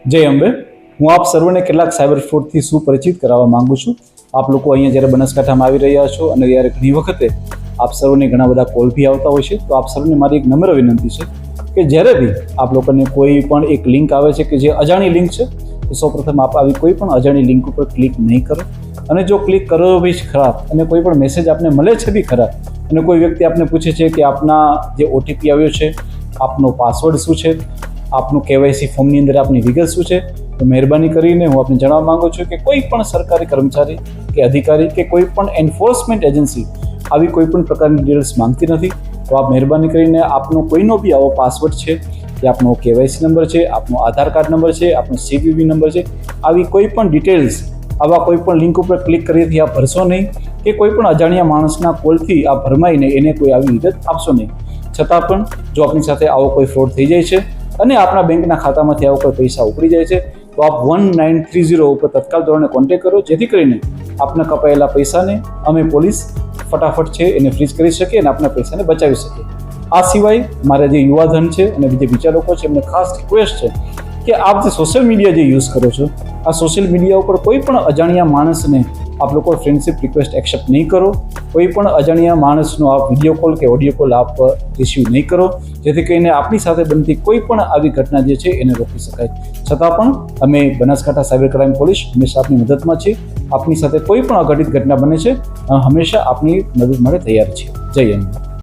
જય અંબે. હું આપ સર્વને કેટલાક સાયબર ફ્રોડથી સુપરિચિત કરાવવા માંગુ છું. આપ લોકો અહીંયા જ્યારે બનાસકાંઠામાં આવી રહ્યા છો અને ત્યારે ઘણી વખતે આપ સર્વને ઘણા બધા કોલ બી આવતા હોય છે, તો આપ સર્વને મારી એક નમ્ર વિનંતી છે કે જ્યારે બી આપ લોકોને કોઈ પણ એક લિંક આવે છે કે જે અજાણી લિંક છે, તો સૌપ્રથમ આપ આવી કોઈ પણ અજાણી લિંક ઉપર ક્લિક નહીં કરો. અને જો ક્લિક કરો બી ખરાબ અને કોઈ પણ મેસેજ આપને મળે છે બી ખરાબ, અને કોઈ વ્યક્તિ આપને પૂછે છે કે આપના જે ઓટીપી આવ્યો છે, આપનો પાસવર્ડ શું છે, આપનું કેવાયસી ફોર્મની અંદર આપની વિગત શું છે, તો મહેરબાની કરીને હું આપને જણાવવા માંગુ છું કે કોઈ પણ સરકારી કર્મચારી કે અધિકારી કે કોઈ પણ એન્ફોર્સમેન્ટ એજન્સી આવી કોઈ પણ પ્રકારની ડિટેલ્સ માંગતી નથી. તો આપ મહેરબાની કરીને આપનો કોઈનો બી આવો પાસવર્ડ છે કે આપનો કેવાયસી નંબર છે, આપનો આધાર કાર્ડ નંબર છે, આપનો સીવીવી નંબર છે, આવી કોઈ પણ ડિટેલ્સ આવા કોઈ પણ લિંક ઉપર ક્લિક કરીએથી આપ ભરશો નહીં કે કોઈ પણ અજાણ્યા માણસના કોલથી આપ ભરમાઈને એને કોઈ આવી વિગત આપશો નહીં. છતાં પણ જો આપણી સાથે આવો કોઈ ફ્રોડ થઈ જાય છે અને આપણા બેંકના ખાતામાંથી આવો કોઈ પૈસા ઉપડી જાય છે, તો આપ 1930 ઉપર તત્કાલ ધોરણે કોન્ટેક્ટ કરો, જેથી કરીને આપના કપાયેલા પૈસાને અમે પોલીસ ફટાફટ છે એને ફ્રીઝ કરી શકીએ અને આપના પૈસાને બચાવી શકીએ. આ સિવાય મારા જે યુવાધન છે અને જે બીજા લોકો છે એમને ખાસ રિક્વેસ્ટ છે કે આપ જે સોશિયલ મીડિયા જે યુઝ કરો છો, આ સોશિયલ મીડિયા ઉપર કોઈ પણ અજાણ્યા માણસને આપ લોકો ફ્રેન્ડશિપ રિક્વેસ્ટ એક્સેપ્ટ નહીં કરો. કોઈ પણ અજાણ્યા માણસનો આપ વિડીયો કોલ કે ઓડિયો કોલ આપ રિસીવ નહીં કરો, જેથી કરીને આપણી સાથે બનતી કોઈ પણ આવી ઘટના જે છે એને રોકી શકાય. છતાં પણ અમે બનાસકાંઠા સાયબર ક્રાઇમ પોલીસ હંમેશા આપની મદદમાં છીએ. આપની સાથે કોઈ પણ અઘટિત ઘટના બને છે, હંમેશા આપની મદદ માટે તૈયાર છીએ. જય હિન્દ.